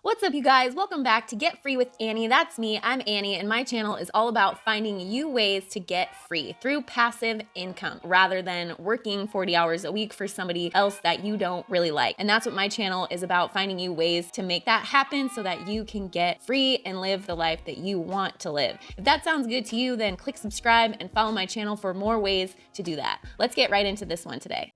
What's up, you guys? Welcome back to Get Free with Annie. That's me. I'm Annie, and my channel is all about finding you ways to get free through passive income rather than working 40 hours a week for somebody else that you don't really like. And that's what my channel is about, finding you ways to make that happen so that you can get free and live the life that you want to live. If that sounds good to you, then click subscribe and follow my channel for more ways to do that. Let's get right into this one today.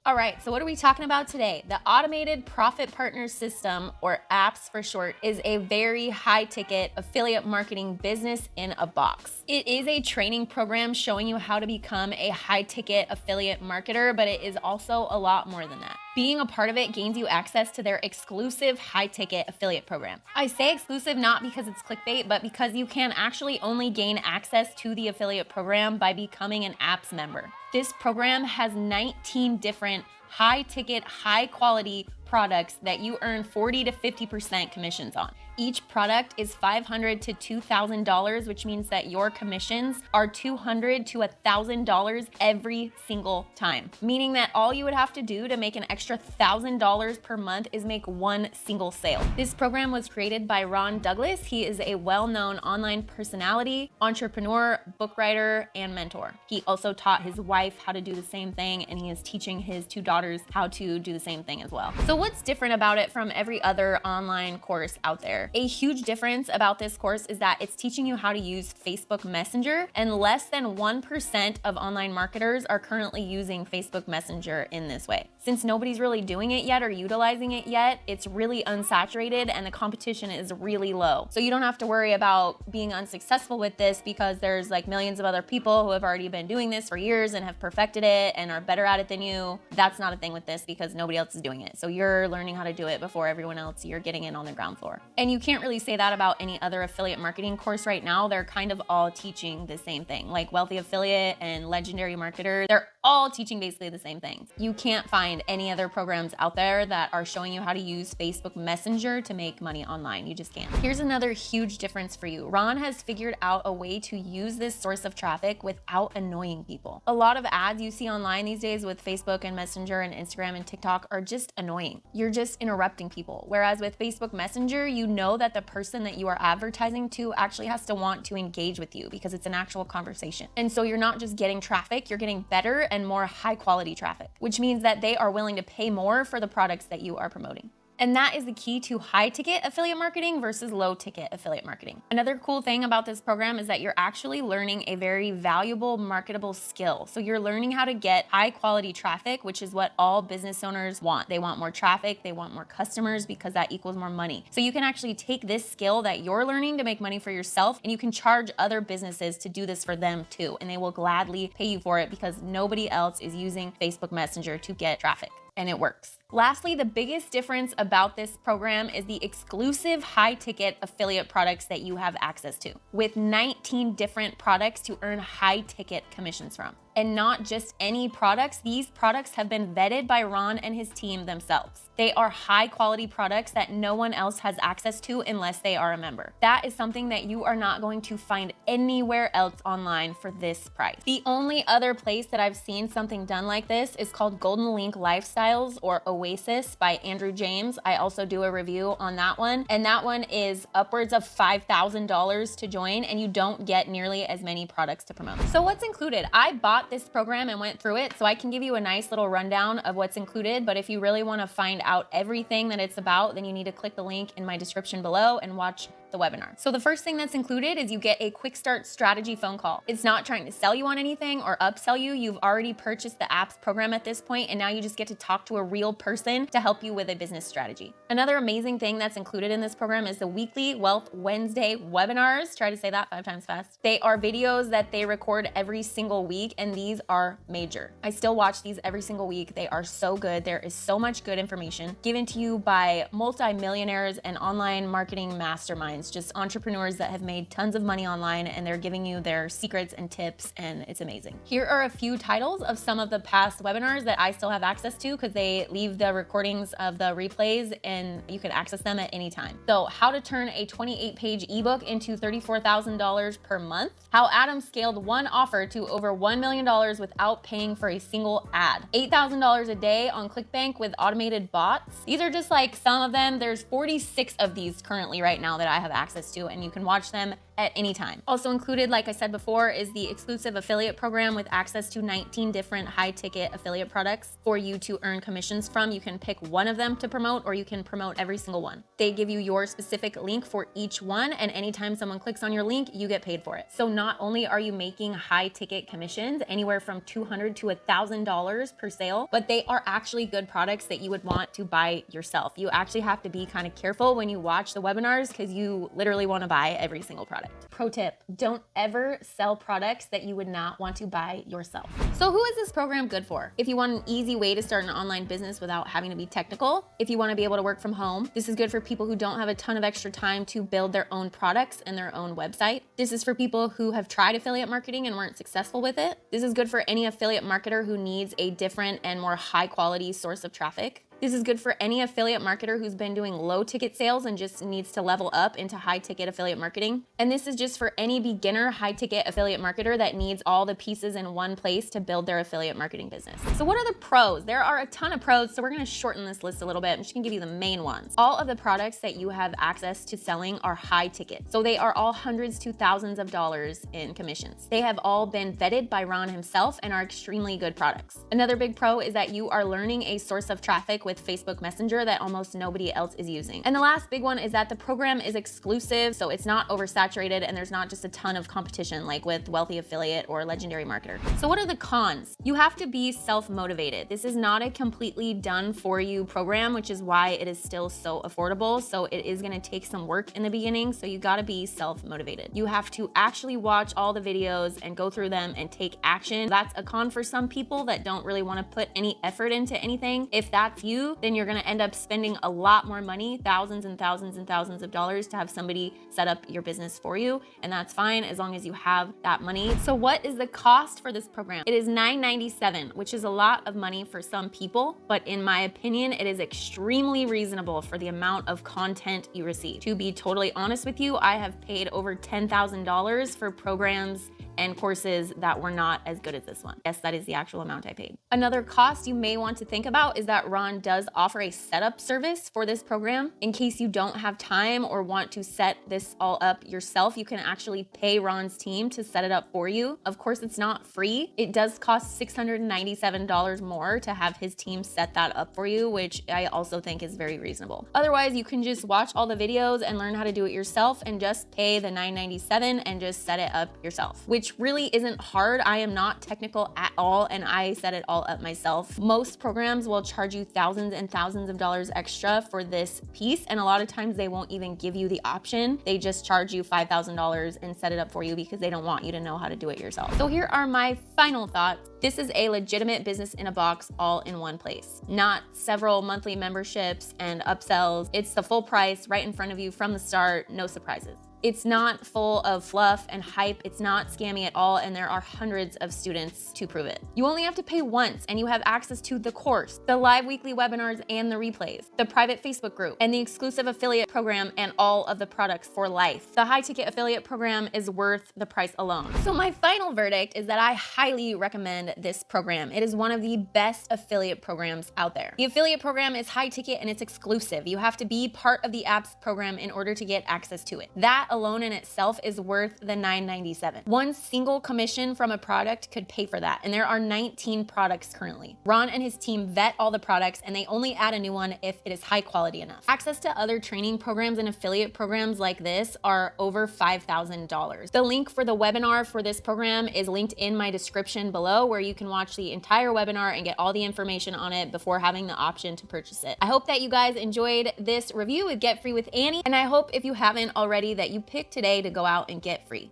All right, so what are we talking about today? The Automated Profit Partners System, or APPS for short, is a very high-ticket affiliate marketing business in a box. It is a training program showing you how to become a high-ticket affiliate marketer, but it is also a lot more than that. Being a part of it gains you access to their exclusive high-ticket affiliate program. I say exclusive not because it's clickbait, but because you can actually only gain access to the affiliate program by becoming an APPS member. This program has 19 different high-ticket, high-quality products that you earn 40 to 50% commissions on. Each product is $500 to $2,000, which means that your commissions are $200 to $1,000 every single time. Meaning that all you would have to do to make an extra $1,000 per month is make one single sale. This program was created by Ron Douglas. He is a well-known online personality, entrepreneur, book writer, and mentor. He also taught his wife how to do the same thing, and he is teaching his two daughters how to do the same thing as well. So what's different about it from every other online course out there? A huge difference about this course is that it's teaching you how to use Facebook Messenger, and less than 1% of online marketers are currently using Facebook Messenger in this way. Since nobody's really doing it yet or utilizing it yet, it's really unsaturated and the competition is really low. So you don't have to worry about being unsuccessful with this because there's like millions of other people who have already been doing this for years and have perfected it and are better at it than you. That's not a thing with this because nobody else is doing it. So you're learning how to do it before everyone else. You're getting in on the ground floor. And you can't really say that about any other affiliate marketing course right now. They're kind of all teaching the same thing. Like Wealthy Affiliate and Legendary Marketer, they're all teaching basically the same things. You can't find any other programs out there that are showing you how to use Facebook Messenger to make money online. You just can't. Here's another huge difference for you. Ron has figured out a way to use this source of traffic without annoying people. A lot of ads you see online these days with Facebook and Messenger and Instagram and TikTok are just annoying. You're just interrupting people. Whereas with Facebook Messenger, you know that the person that you are advertising to actually has to want to engage with you because it's an actual conversation. And so you're not just getting traffic, you're getting better and more high quality traffic, which means that they are willing to pay more for the products that you are promoting. And that is the key to high ticket affiliate marketing versus low ticket affiliate marketing. Another cool thing about this program is that you're actually learning a very valuable marketable skill. So you're learning how to get high quality traffic, which is what all business owners want. They want more traffic, they want more customers because that equals more money. So you can actually take this skill that you're learning to make money for yourself, and you can charge other businesses to do this for them too. And they will gladly pay you for it because nobody else is using Facebook Messenger to get traffic. And it works. Lastly, the biggest difference about this program is the exclusive high-ticket affiliate products that you have access to, with 19 different products to earn high-ticket commissions from. And not just any products, these products have been vetted by Ron and his team themselves. They are high-quality products that no one else has access to unless they are a member. That is something that you are not going to find anywhere else online for this price. The only other place that I've seen something done like this is called Golden Link Lifestyles, or Oasis by Andrew James. I also do a review on that one, and that one is upwards of $5,000 to join, and you don't get nearly as many products to promote. So what's included? I bought this program and went through it, so I can give you a nice little rundown of what's included, but if you really want to find out everything that it's about, then you need to click the link in my description below and watch the webinar. So the first thing that's included is you get a quick start strategy phone call. It's not trying to sell you on anything or upsell you. You've already purchased the APPS program at this point, and now you just get to talk to a real person to help you with a business strategy. Another amazing thing that's included in this program is the weekly Wealth Wednesday webinars. Try to say that 5 times fast. They are videos that they record every single week, and these are major. I still watch these every single week. They are so good. There is so much good information given to you by multi-millionaires and online marketing masterminds It's just entrepreneurs that have made tons of money online, and they're giving you their secrets and tips, and it's amazing. Here are a few titles of some of the past webinars that I still have access to, because they leave the recordings of the replays and you can access them at any time. So how to turn a 28-page ebook into $34,000 per month, how Adam scaled one offer to over $1 million without paying for a single ad, $8,000 a day on ClickBank with automated bots. These are just like some of them. There's 46 of these currently right now that I have access to, and you can watch them at any time. Also included, like I said before, is the exclusive affiliate program with access to 19 different high-ticket affiliate products for you to earn commissions from. You can pick one of them to promote, or you can promote every single one. They give you your specific link for each one, and anytime someone clicks on your link, you get paid for it. So not only are you making high-ticket commissions, anywhere from $200 to $1,000 per sale, but they are actually good products that you would want to buy yourself. You actually have to be kind of careful when you watch the webinars, because you literally want to buy every single product. Pro tip, don't ever sell products that you would not want to buy yourself. So who is this program good for? If you want an easy way to start an online business without having to be technical, if you want to be able to work from home, this is good for people who don't have a ton of extra time to build their own products and their own website. This is for people who have tried affiliate marketing and weren't successful with it. This is good for any affiliate marketer who needs a different and more high quality source of traffic. This is good for any affiliate marketer who's been doing low ticket sales and just needs to level up into high ticket affiliate marketing. And this is just for any beginner high ticket affiliate marketer that needs all the pieces in one place to build their affiliate marketing business. So what are the pros? There are a ton of pros, so we're gonna shorten this list a little bit. I'm just gonna give you the main ones. All of the products that you have access to selling are high ticket. So they are all hundreds to thousands of dollars in commissions. They have all been vetted by Ron himself and are extremely good products. Another big pro is that you are learning a source of traffic with Facebook Messenger that almost nobody else is using. And the last big one is that the program is exclusive, so it's not oversaturated and there's not just a ton of competition like with Wealthy Affiliate or Legendary Marketer. So what are the cons? You have to be self-motivated. This is not a completely done for you program, which is why it is still so affordable. So it is gonna take some work in the beginning, so you gotta be self-motivated. You have to actually watch all the videos and go through them and take action. That's a con for some people that don't really wanna put any effort into anything. If that's you, then you're gonna end up spending a lot more money, thousands and thousands and thousands of dollars to have somebody set up your business for you. And that's fine as long as you have that money. So what is the cost for this program? It is $997, which is a lot of money for some people, but in my opinion, it is extremely reasonable for the amount of content you receive. To be totally honest with you, I have paid over $10,000 for programs and courses that were not as good as this one. Yes, that is the actual amount I paid. Another cost you may want to think about is that Ron does offer a setup service for this program. In case you don't have time or want to set this all up yourself, you can actually pay Ron's team to set it up for you. Of course, it's not free. It does cost $697 more to have his team set that up for you, which I also think is very reasonable. Otherwise, you can just watch all the videos and learn how to do it yourself and just pay the $997 and just set it up yourself, which really isn't hard. I am not technical at all, and I set it all up myself. Most programs will charge you thousands and thousands of dollars extra for this piece, and a lot of times they won't even give you the option. They just charge you $5,000 and set it up for you because they don't want you to know how to do it yourself. So here are my final thoughts. This is a legitimate business in a box all in one place, not several monthly memberships and upsells. It's the full price right in front of you from the start, no surprises. It's not full of fluff and hype. It's not scammy at all, and there are hundreds of students to prove it. You only have to pay once, and you have access to the course, the live weekly webinars and the replays, the private Facebook group, and the exclusive affiliate program and all of the products for life. The high ticket affiliate program is worth the price alone. So my final verdict is that I highly recommend this program. It is one of the best affiliate programs out there. The affiliate program is high ticket and it's exclusive. You have to be part of the app's program in order to get access to it. That alone in itself is worth the $997. One single commission from a product could pay for that, and there are 19 products currently. Ron and his team vet all the products, and they only add a new one if it is high quality enough. Access to other training programs and affiliate programs like this are over $5,000. The link for the webinar for this program is linked in my description below, where you can watch the entire webinar and get all the information on it before having the option to purchase it. I hope that you guys enjoyed this review with Get Free with Annie, and I hope if you haven't already that you pick today to go out and get free.